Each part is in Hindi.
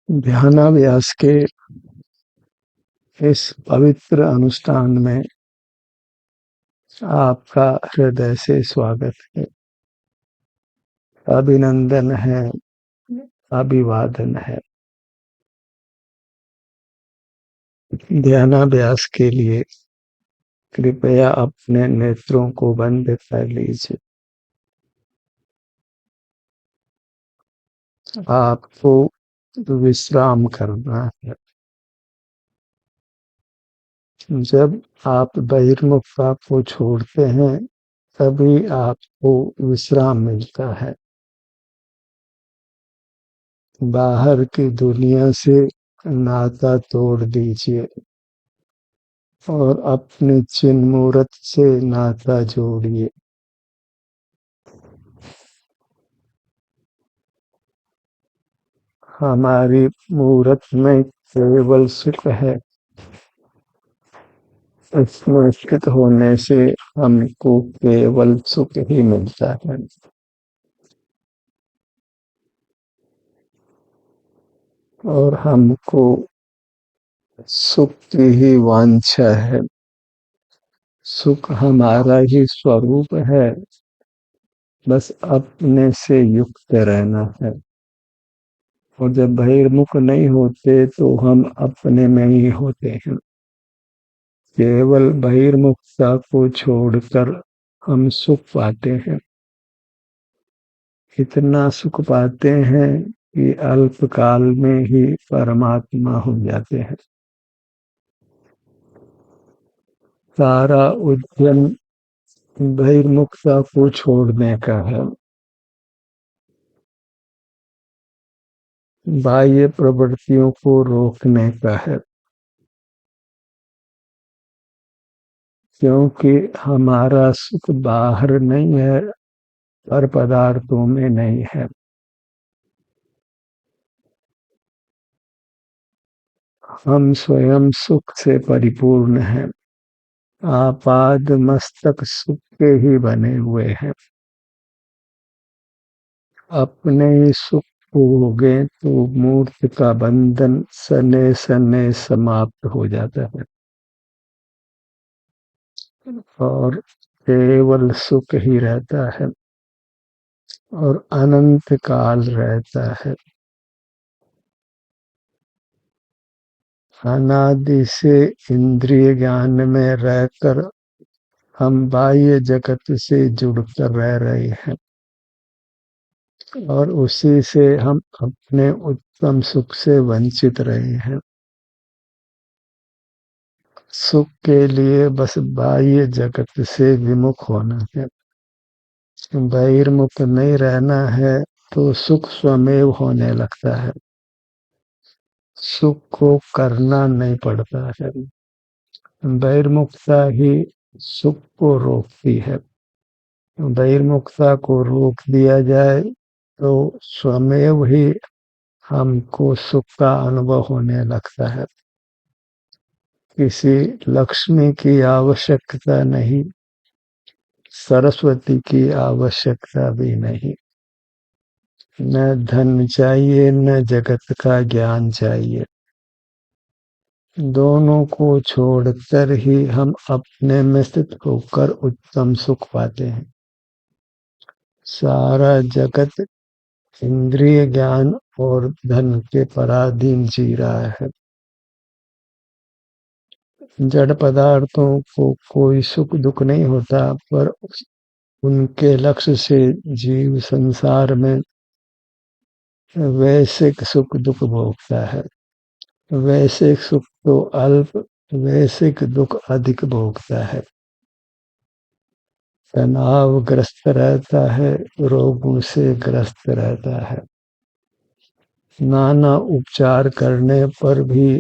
ध्यानाभ्यास के इस पवित्र अनुष्ठान में आपका हृदय से स्वागत है, अभिनंदन है, अभिवादन है। ध्यानाभ्यास के लिए कृपया अपने नेत्रों को बंद कर लीजिए। आपको विश्राम करना है। जब आप बहिर्मुखता को छोड़ते हैं तभी आपको विश्राम मिलता है। बाहर की दुनिया से नाता तोड़ दीजिए और अपने चिन्मूर्त से नाता जोड़िए। हमारी मूरत में केवल सुख है। इसमें स्थित होने से हमको केवल सुख ही मिलता है और हमको सुख की ही वांछा है। सुख हमारा ही स्वरूप है, बस अपने से युक्त रहना है। और जब बहिर्मुख नहीं होते तो हम अपने में ही होते हैं। केवल बहिर्मुखता को छोड़कर हम सुख पाते हैं। इतना सुख पाते हैं कि अल्पकाल में ही परमात्मा हो जाते हैं। सारा उद्यम बहिर्मुखता को छोड़ने का है, बाह्य प्रवृत्तियों को रोकने का है, क्योंकि हमारा सुख बाहर नहीं है और पदार्थों में नहीं है। हम स्वयं सुख से परिपूर्ण हैं। आपाद मस्तक सुख के ही बने हुए हैं। अपने ही सुख होगे तो मूर्त का बंधन सने सने समाप्त हो जाता है और केवल सुख ही रहता है और अनंत काल रहता है। अनादि से इंद्रिय ज्ञान में रहकर हम बाह्य जगत से जुड़कर रह रहे हैं और उसी से हम अपने उत्तम सुख से वंचित रहे हैं। सुख के लिए बस बाह्य जगत से विमुख होना है। बहिर्मुख नहीं रहना है तो सुख स्वमेव होने लगता है। सुख को करना नहीं पड़ता है। बहिर्मुखता ही सुख को रोकती है। बहिर्मुखता को रोक दिया जाए तो स्वमेव ही हमको सुख का अनुभव होने लगता है। किसी लक्ष्मी की आवश्यकता नहीं, सरस्वती की आवश्यकता भी नहीं। न धन चाहिए न जगत का ज्ञान चाहिए। दोनों को छोड़कर ही हम अपने में स्थित होकर उत्तम सुख पाते हैं। सारा जगत इंद्रिय ज्ञान और धन के पराधीन जी रहा है। जड़ पदार्थों को कोई सुख दुख नहीं होता, पर उनके लक्ष्य से जीव संसार में वैश्विक सुख दुख भोगता है। वैश्विक सुख तो अल्प, वैश्विक दुख अधिक भोगता है। तनावग्रस्त रहता है, रोगों से ग्रस्त रहता है। नाना उपचार करने पर भी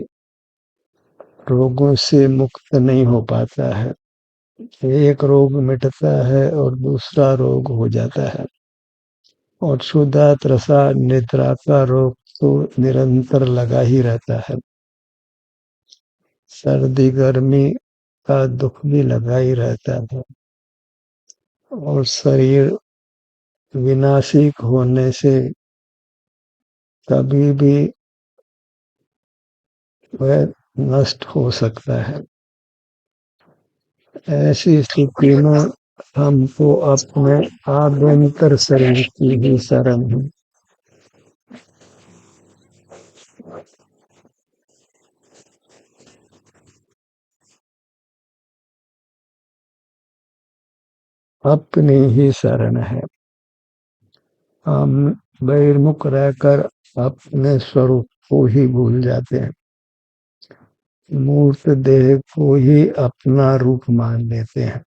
रोगों से मुक्त नहीं हो पाता है। एक रोग मिटता है और दूसरा रोग हो जाता है। और क्षुधा त्रसा निद्रा का रोग तो निरंतर लगा ही रहता है। सर्दी गर्मी का दुख भी लगा ही रहता है और शरीर विनाशिक होने से कभी भी वह नष्ट हो सकता है। ऐसी स्थिति में हमको अपने आभ्यंतर शरीर की भी शरण है। अपनी ही शरण है। हम बहिर्मुख रहकर अपने स्वरूप को ही भूल जाते हैं, मूर्त देह को ही अपना रूप मान लेते हैं।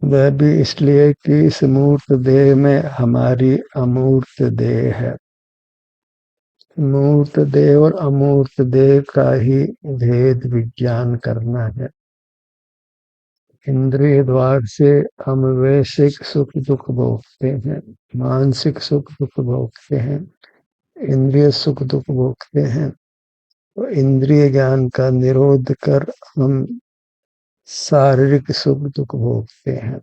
वह भी इसलिए कि इस मूर्त देह में हमारी अमूर्त देह है। मूर्त देह और अमूर्त देह का ही भेद विज्ञान करना है। इंद्रिय द्वार से हम वैश्विक सुख दुख भोगते हैं, मानसिक सुख दुख भोगते हैं, इंद्रिय सुख दुख भोगते हैं। तो इंद्रिय ज्ञान का निरोध कर हम शारीरिक सुख दुख भोगते हैं।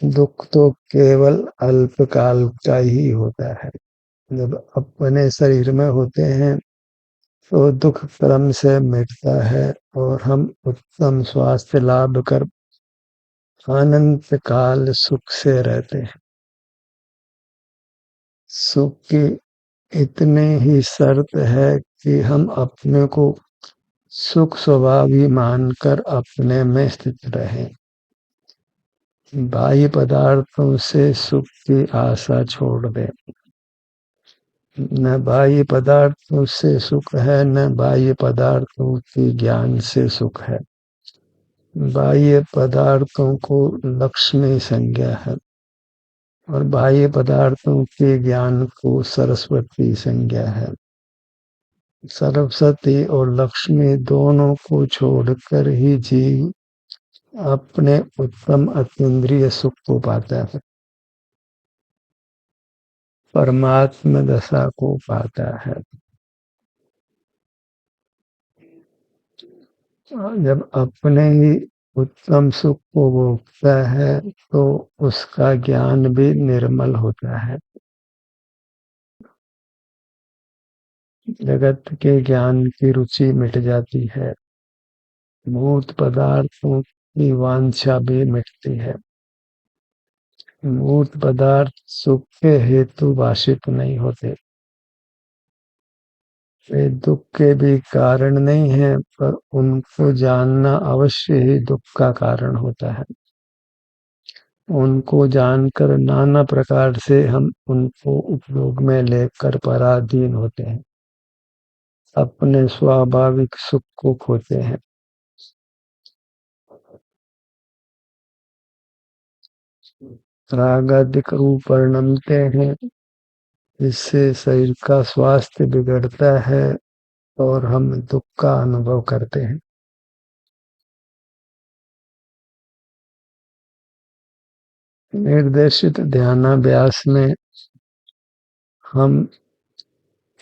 दुख तो केवल अल्पकाल का ही होता है। जब अपने शरीर में होते हैं तो दुख क्रम से मिटता है और हम उत्तम स्वास्थ्य लाभ कर अनंत काल सुख से रहते हैं। सुख की इतने ही शर्त है कि हम अपने को सुख स्वभावी मानकर अपने में स्थित रहें। बाह्य पदार्थों से सुख की आशा छोड़ दें। न बाह्य पदार्थों से सुख है, न बाह्य पदार्थों की ज्ञान से सुख है। बाह्य पदार्थों को लक्ष्मी संज्ञा है और बाह्य पदार्थों के ज्ञान को सरस्वती संज्ञा है। सरस्वती और लक्ष्मी दोनों को छोड़कर ही जीव अपने उत्तम अतीन्द्रिय सुख को पाता है, परमात्म दशा को पाता है। जब अपने ही उत्तम सुख को भोगता है तो उसका ज्ञान भी निर्मल होता है। जगत के ज्ञान की रुचि मिट जाती है, मूर्त पदार्थों की वांछा भी मिटती है। मूर्त पदार्थ सुख के हेतु भाषित नहीं होते, वे दुख के भी कारण नहीं है, पर उनको जानना अवश्य ही दुख का कारण होता है। उनको जानकर नाना प्रकार से हम उनको उपयोग में लेकर पराधीन होते हैं, अपने स्वाभाविक सुख को खोते हैं। रागादिक रूप परिणमते हैं, इससे शरीर का स्वास्थ्य बिगड़ता है और हम दुख का अनुभव करते हैं। निर्देशित ध्यानाभ्यास में हम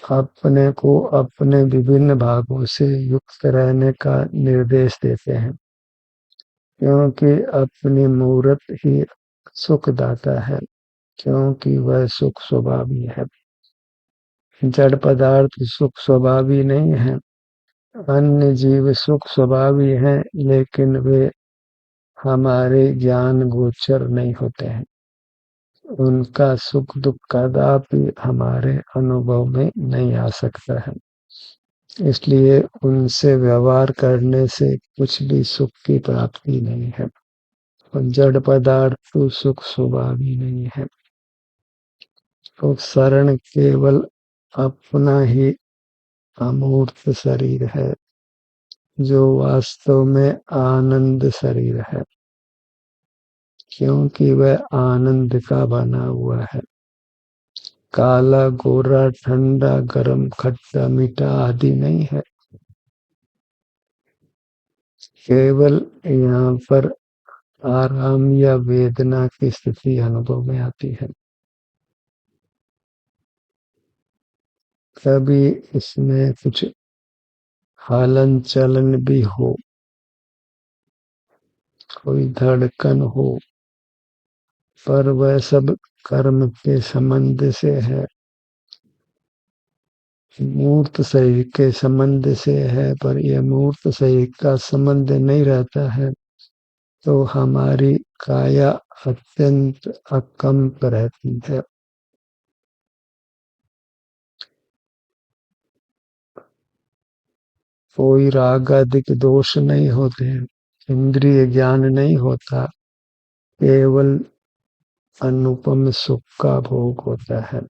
अपने को अपने विभिन्न भागों से युक्त रहने का निर्देश देते हैं, क्योंकि अपनी मूर्त ही सुखदाता है, क्योंकि वह सुख स्वभावी है। जड़ पदार्थ सुख स्वभावी नहीं है। अन्य जीव सुख स्वभावी हैं, लेकिन वे हमारे ज्ञान गोचर नहीं होते हैं। उनका सुख दुख कदापि हमारे अनुभव में नहीं आ सकता है, इसलिए उनसे व्यवहार करने से कुछ भी सुख की प्राप्ति नहीं है। और जड़ पदार्थ तो सुख स्वभावी नहीं है। तो शरण केवल अपना ही अमूर्त शरीर है, जो वास्तव में आनंद शरीर है, क्योंकि वह आनंद का बना हुआ है। काला गोरा ठंडा गरम खट्टा मीठा आदि नहीं है। केवल यहाँ पर आराम या वेदना की स्थिति अनुभव में आती है। कभी इसमें कुछ हलन चलन भी हो, कोई धड़कन हो, पर वह सब कर्म के संबंध से है। मूर्त शरीर के संबंध से है, पर यह मूर्त शरीर का संबंध नहीं रहता है तो हमारी काया अत्यंत अकंप रहती है। कोई राग आदि दोष नहीं होते हैं, इंद्रिय ज्ञान नहीं होता, केवल अनुपम सुख का भोग होता है।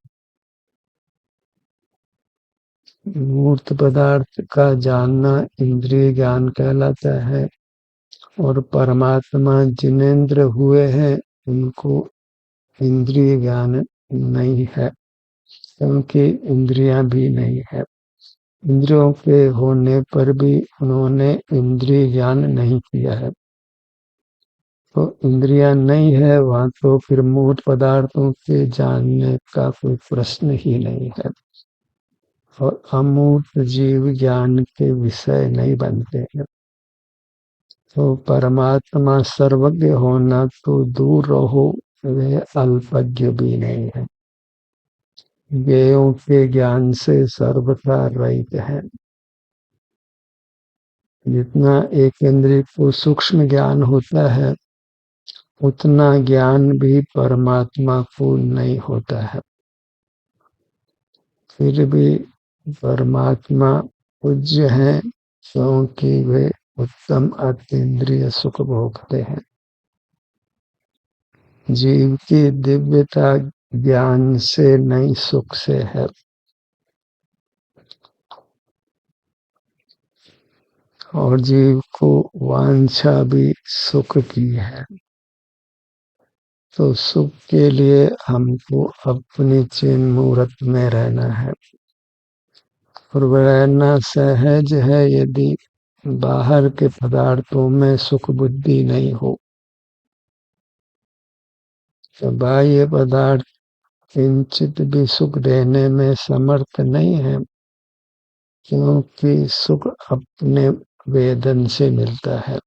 मूर्त पदार्थ का जानना इंद्रिय ज्ञान कहलाता है और परमात्मा जिनेंद्र हुए हैं उनको इंद्रिय ज्ञान नहीं है, क्योंकि इंद्रियां भी नहीं है। इंद्रियों के होने पर भी उन्होंने इंद्रिय ज्ञान नहीं किया है, तो इंद्रियां नहीं है वहां तो फिर मूर्त पदार्थों के जानने का कोई प्रश्न ही नहीं है और अमूर्त जीव ज्ञान के विषय नहीं बनते हैं। तो परमात्मा सर्वज्ञ होना तो दूर रहो, वे अल्पज्ञ भी नहीं है, ज्ञेयों के ज्ञान से सर्वथा रहित है। जितना एक इंद्रिय को सूक्ष्म ज्ञान होता है उतना ज्ञान भी परमात्मा को नहीं होता है। फिर भी परमात्मा पूज्य हैं क्योंकि वे उत्तम अतीन्द्रिय सुख भोगते हैं। जीव की दिव्यता ज्ञान से नहीं सुख से है। और जीव को वांछा भी सुख की है, तो सुख के लिए हमको अपनी चिन्ह मूर्त में रहना है और रहना सहज है। यदि बाहर के पदार्थों में सुख बुद्धि नहीं हो तो बाह्य पदार्थ किंचित भी सुख देने में समर्थ नहीं है, क्योंकि सुख अपने वेदन से मिलता है।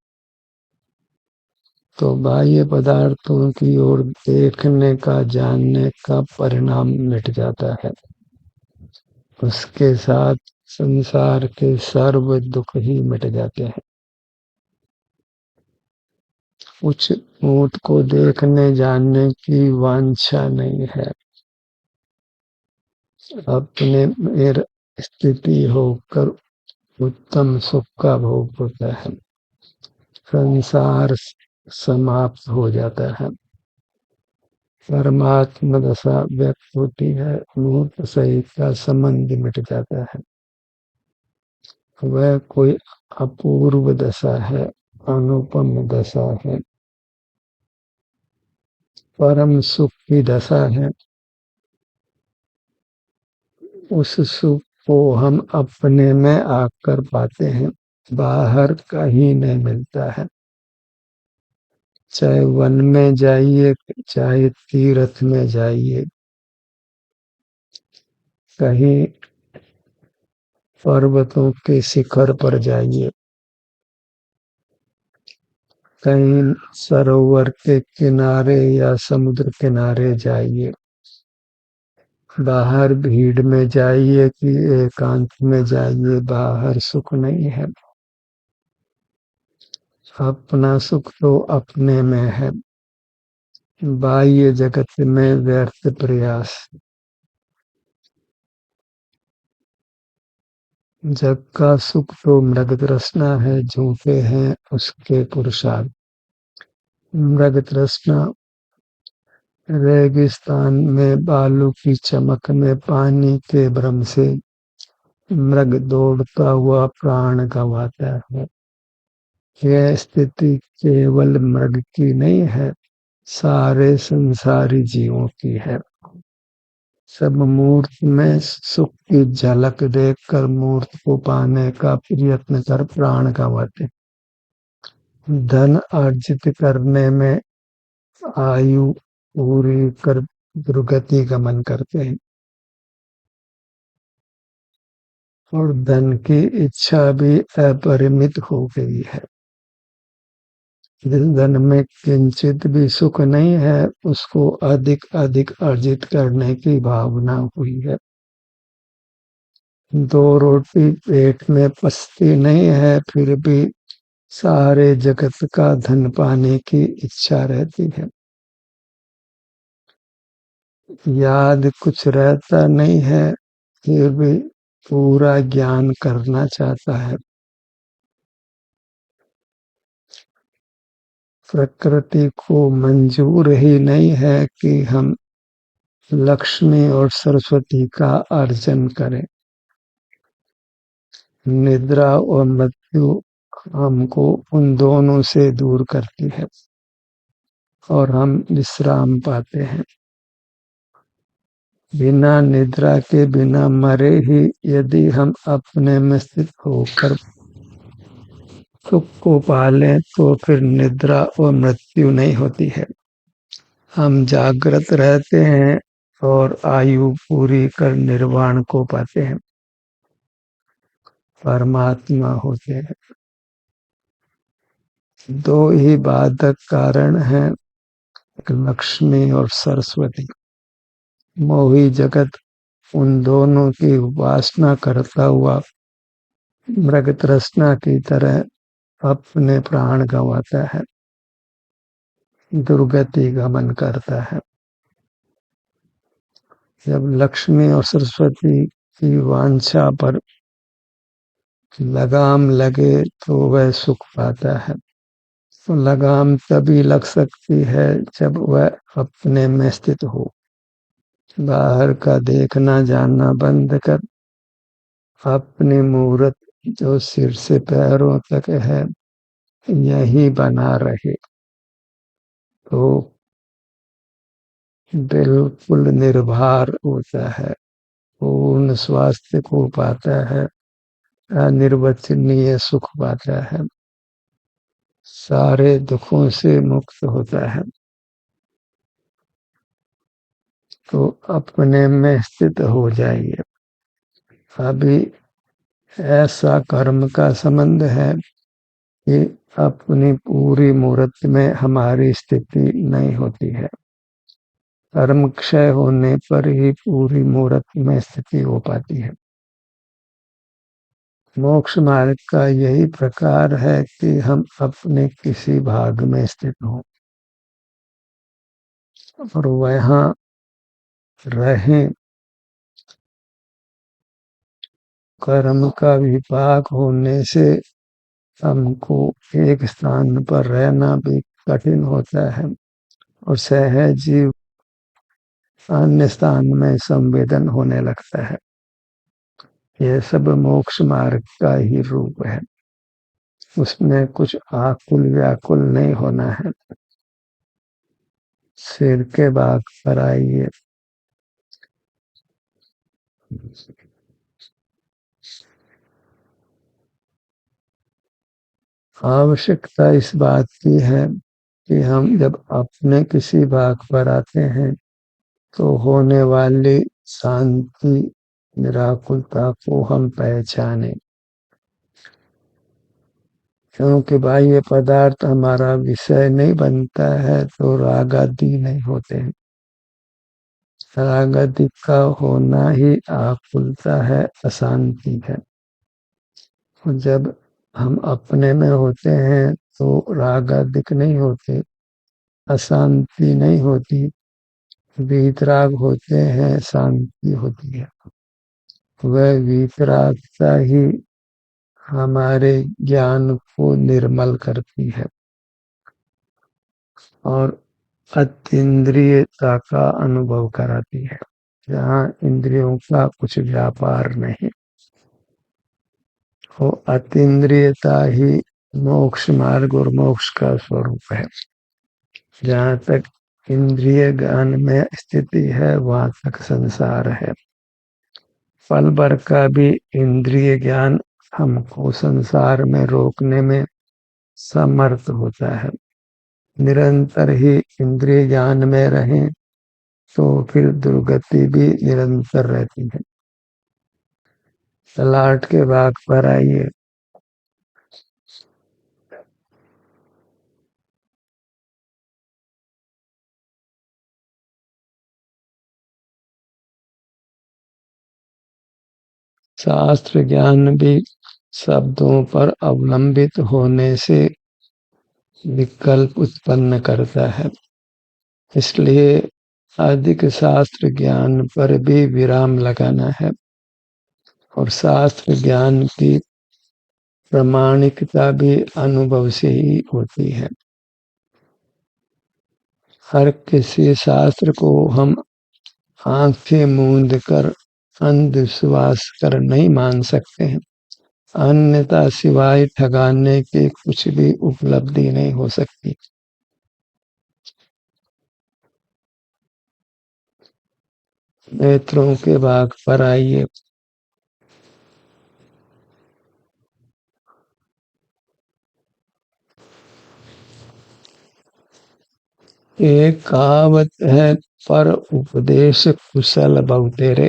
तो बाह्य पदार्थों की ओर देखने का जानने का परिणाम मिट जाता है, उसके साथ संसार के सर्व दुख ही मिट जाते हैं। कुछ ऊंट को देखने जानने की वांछा नहीं है, अपने में स्थिति होकर उत्तम सुख का भोग होता है, संसार समाप्त हो जाता है, परमात्मा दशा व्यक्त होती है, मूर्त सहित का संबंध मिट जाता है। वह कोई अपूर्व दशा है, अनुपम दशा है, परम सुख की दशा है। उस सुख को हम अपने में आकर पाते हैं, बाहर कहीं नहीं मिलता है। चाहे वन में जाइए, चाहे तीर्थ में जाइए, कहीं पर्वतों के शिखर पर जाइए, कहीं सरोवर के किनारे या समुद्र किनारे जाइए, बाहर भीड़ में जाइए कि एकांत में जाइए, बाहर सुख नहीं है। अपना सुख तो अपने में है, बाह्य जगत में व्यर्थ प्रयास। जग का सुख तो मृग तृष्णा है, झूठे हैं उसके पुरुषार्थ। मृग तृष्णा रेगिस्तान में बालू की चमक में पानी के भ्रम से मृग दौड़ता हुआ प्राण गंवाता है। यह स्थिति केवल मृग की नहीं है, सारे संसारी जीवों की है। सब मूर्त में सुख की झलक देखकर मूर्त को पाने का प्रयत्न कर प्राण गंवाते, धन अर्जित करने में आयु पूरी कर दुर्गति गमन करते हैं और धन की इच्छा भी अपरिमित हो गई है। जिस धन में किंचित भी सुख नहीं है उसको अधिक अधिक अर्जित करने की भावना हुई है। दो रोटी पेट में पचती नहीं है, फिर भी सारे जगत का धन पाने की इच्छा रहती है। याद कुछ रहता नहीं है, फिर भी पूरा ज्ञान करना चाहता है। प्रकृति को मंजूर ही नहीं है कि हम लक्ष्मी और सरस्वती का अर्जन करें। निद्रा और मृत्यु हमको उन दोनों से दूर करती है और हम विश्राम पाते हैं। बिना निद्रा के, बिना मरे ही यदि हम अपने में स्थित होकर सुख को पालें तो फिर निद्रा और मृत्यु नहीं होती है। हम जागृत रहते हैं और आयु पूरी कर निर्वाण को पाते हैं, परमात्मा होते हैं। दो ही बाधक कारण हैं, लक्ष्मी और सरस्वती। मोही जगत उन दोनों की उपासना करता हुआ मृग तृष्णा की तरह अपने प्राण गंवाता है, दुर्गति गमन करता है। जब लक्ष्मी और सरस्वती की वांछा पर लगाम लगे तो वह सुख पाता है। तो लगाम तभी लग सकती है जब वह अपने में स्थित हो। बाहर का देखना जानना बंद कर अपनी मूर्त जो सिर से पैरों तक है यही बना रहे तो बिल्कुल निर्भर होता है, पूर्ण स्वास्थ्य को पाता है, अनिर्वचनीय सुख पाता है, सारे दुखों से मुक्त होता है। तो अपने में स्थित हो जाइए। अभी ऐसा कर्म का संबंध है कि अपनी पूरी मूर्त में हमारी स्थिति नहीं होती है। कर्म क्षय होने पर ही पूरी मूर्त में स्थिति हो पाती है। मोक्ष मार्ग का यही प्रकार है कि हम अपने किसी भाग में स्थित हों और वहां रहें। कर्म का विपाक होने से हमको एक स्थान पर रहना भी कठिन होता है और सहज जीव अन्य स्थान में संवेदन होने लगता है। यह सब मोक्ष मार्ग का ही रूप है। उसमें कुछ आकुल व्याकुल नहीं होना है। सिर के बाग पर आइए। आवश्यकता इस बात की है कि हम जब अपने किसी भाग पर आते हैं तो होने वाली शांति निराकुलता को हम पहचाने, क्योंकि बाह्य पदार्थ हमारा विषय नहीं बनता है तो राग आदि नहीं होते हैं। राग आदि का होना ही आकुलता है, अशांति है। और जब हम अपने में होते हैं तो राग आदि नहीं होते, अशांति नहीं होती, वीतराग होते हैं, शांति होती है। वह वीतरागता ही हमारे ज्ञान को निर्मल करती है और अतीन्द्रियता का अनुभव कराती है, जहाँ इंद्रियों का कुछ व्यापार नहीं। वो अतीन्द्रियता ही मोक्ष मार्ग और मोक्ष का स्वरूप है। जहाँ तक इंद्रिय ज्ञान में स्थिति है वहां तक संसार है। पल भर का भी इंद्रिय ज्ञान हमको संसार में रोकने में समर्थ होता है। निरंतर ही इंद्रिय ज्ञान में रहें तो फिर दुर्गति भी निरंतर रहती है। तलाट के भाग पर आइए। शास्त्र ज्ञान भी शब्दों पर अवलंबित होने से विकल्प उत्पन्न करता है। इसलिए अधिक शास्त्र ज्ञान पर भी विराम लगाना है और शास्त्र ज्ञान की प्रामाणिकता भी अनुभव से ही होती है। हर किसी शास्त्र को हम आंखें मूंद कर अंधविश्वास कर नहीं मान सकते हैं, अन्यथा सिवाय ठगाने के कुछ भी उपलब्धि नहीं हो सकती। नेत्रों के भाग पर आइए। एक कहावत है, पर उपदेश कुशल बहुतेरे।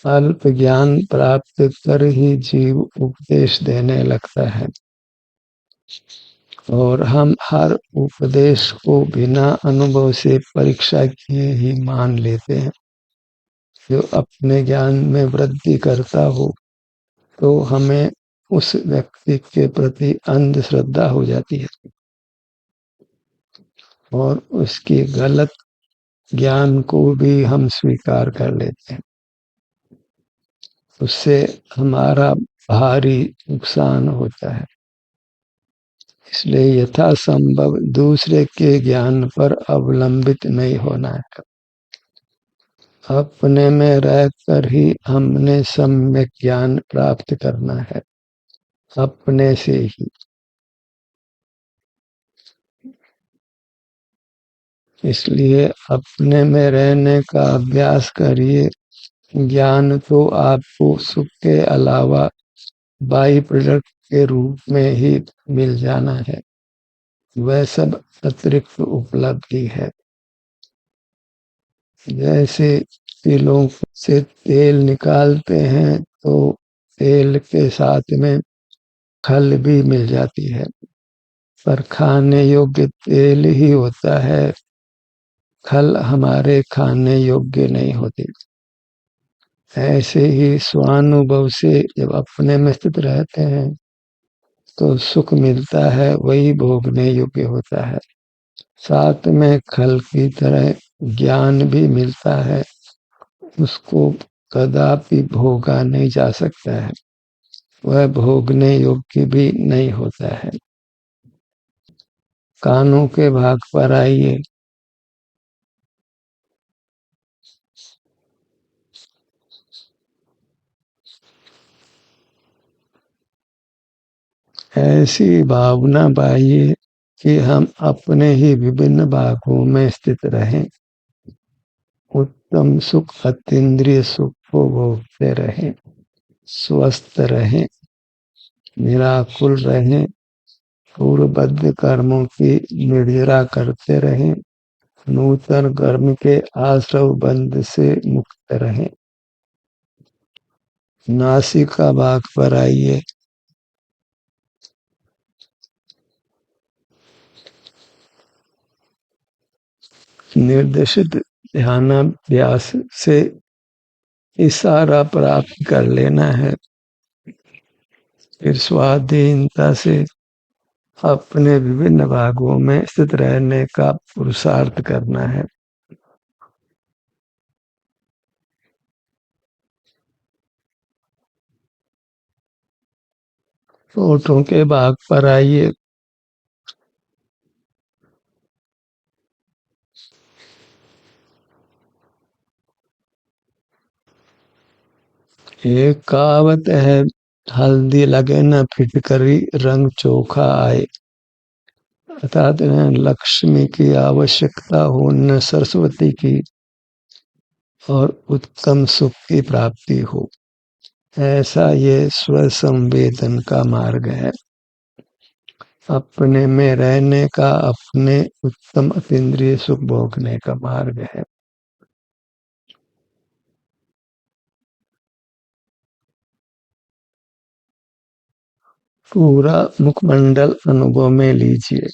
अल्प ज्ञान प्राप्त कर ही जीव उपदेश देने लगता है और हम हर उपदेश को बिना अनुभव से परीक्षा किए ही मान लेते हैं। जो अपने ज्ञान में वृद्धि करता हो तो हमें उस व्यक्ति के प्रति अंधश्रद्धा हो जाती है और उसके गलत ज्ञान को भी हम स्वीकार कर लेते हैं। उससे हमारा भारी नुकसान होता है। इसलिए यथासंभव दूसरे के ज्ञान पर अवलंबित नहीं होना है। अपने में रहकर ही हमने सम्यक ज्ञान प्राप्त करना है, अपने से ही। इसलिए अपने में रहने का अभ्यास करिए। ज्ञान तो आपको सुख के अलावा बाई प्रोडक्ट के रूप में ही मिल जाना है, वह सब अतिरिक्त उपलब्धि है। जैसे तिलों से तेल निकालते हैं तो तेल के साथ में खल भी मिल जाती है, पर खाने योग्य तेल ही होता है, खल हमारे खाने योग्य नहीं होती। ऐसे ही स्वानुभव से जब अपने में स्थित रहते हैं तो सुख मिलता है, वही भोगने योग्य होता है। साथ में खल की तरह ज्ञान भी मिलता है, उसको कदापि भोगा नहीं जा सकता है, वह भोगने योग्य भी नहीं होता है। कानों के भाग पर आइए। ऐसी भावना पाइए कि हम अपने ही विभिन्न भागों में स्थित रहें, उत्तम सुख अतीन्द्रिय सुख को भोगते रहें, स्वस्थ रहें, निराकुल रहें, पूर्वबद्ध कर्मों की निर्जरा करते रहें, नूतन कर्म के आश्रव बंध से मुक्त रहें। नासिका भाग पर आइए। निर्देशित ध्यानाभ्यास से इशारा प्राप्त कर लेना है, फिर स्वाधीनता से अपने विभिन्न भागों में स्थित रहने का पुरुषार्थ करना है। होठों के भाग पर आइए। एक कहावत है, हल्दी लगे न फिटकरी रंग चोखा आए। अर्थात लक्ष्मी की आवश्यकता हो न सरस्वती की और उत्तम सुख की प्राप्ति हो, ऐसा ये स्वसंवेदन का मार्ग है। अपने में रहने का, अपने उत्तम अतीन्द्रिय सुख भोगने का मार्ग है। पूरा मुखमंडल अनुभव में लीजिए।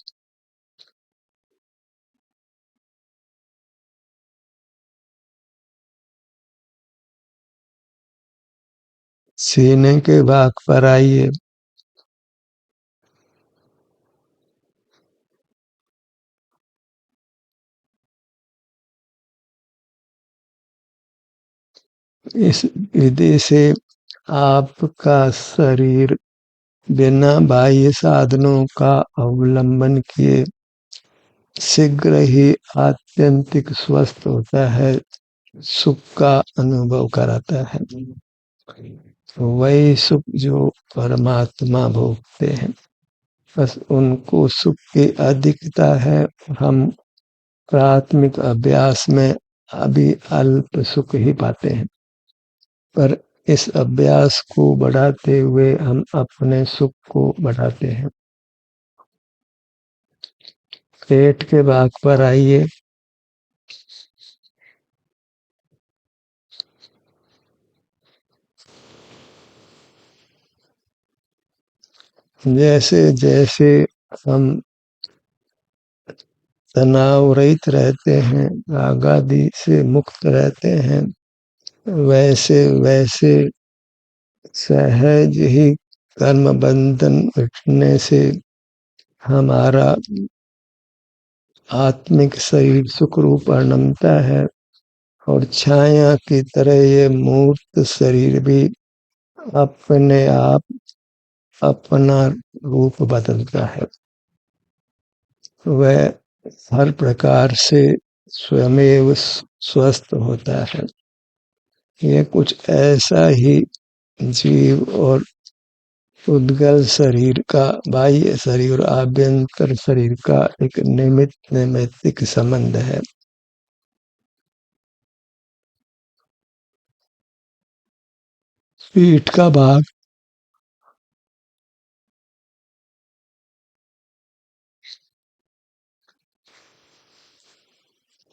सीने के भाग पर आइए। इस विधि से आपका शरीर बिना बाह्य साधनों का अवलंबन किए शीघ्र ही आत्यंतिक स्वस्थ होता है, सुख का अनुभव कराता है। वही सुख जो परमात्मा भोगते हैं, बस उनको सुख की अधिकता है। हम प्राथमिक अभ्यास में अभी अल्प सुख ही पाते हैं, पर इस अभ्यास को बढ़ाते हुए हम अपने सुख को बढ़ाते हैं। पेट के भाग पर आइए। जैसे जैसे हम तनाव रहित रहते हैं, राग आदि से मुक्त रहते हैं, वैसे वैसे सहज ही कर्म बंधन मिटने से हमारा आत्मिक शरीर सुख रूप अनंता है और छाया की तरह ये मूर्त शरीर भी अपने आप अपना रूप बदलता है। वह हर प्रकार से स्वयमेव स्वस्थ होता है। ये कुछ ऐसा ही जीव और उद्गल शरीर का, बाह्य शरीर और आभ्यंतर शरीर का एक निमित्त नैमित्तिक संबंध है। पीठ का भाग।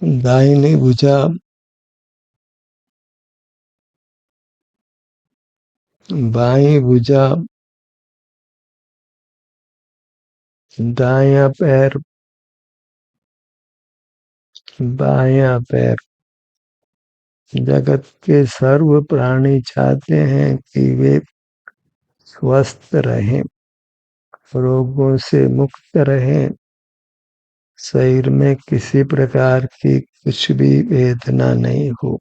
दाहिनी भुजा, बाईं भुजा, दायां पैर, बायां पैर। जगत के सर्व प्राणी चाहते हैं कि वे स्वस्थ रहें, रोगों से मुक्त रहें, शरीर में किसी प्रकार की कुछ भी वेदना नहीं हो,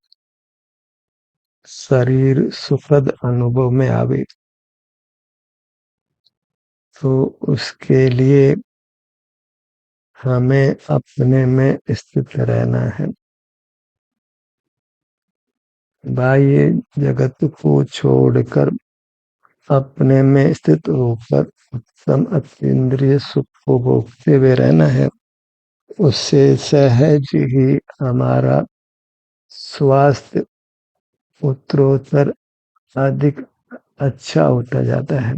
शरीर सुखद अनुभव में आवे। तो उसके लिए हमें अपने में स्थित रहना है। बाह्य जगत को छोड़कर अपने में स्थित होकर उत्तम अतीन्द्रिय सुख को भोगते हुए रहना है। उससे सहज ही हमारा स्वास्थ्य उत्तरोत्तर अधिक अच्छा होता जाता है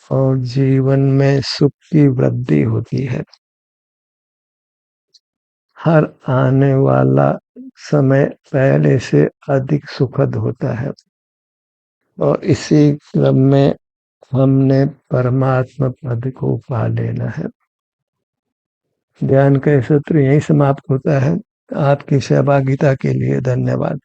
और जीवन में सुख की वृद्धि होती है। हर आने वाला समय पहले से अधिक सुखद होता है और इसी क्रम में हमने परमात्मा पद को पा लेना है। ज्ञान का सत्र यहीं समाप्त होता है। आपकी सहभागिता के लिए धन्यवाद।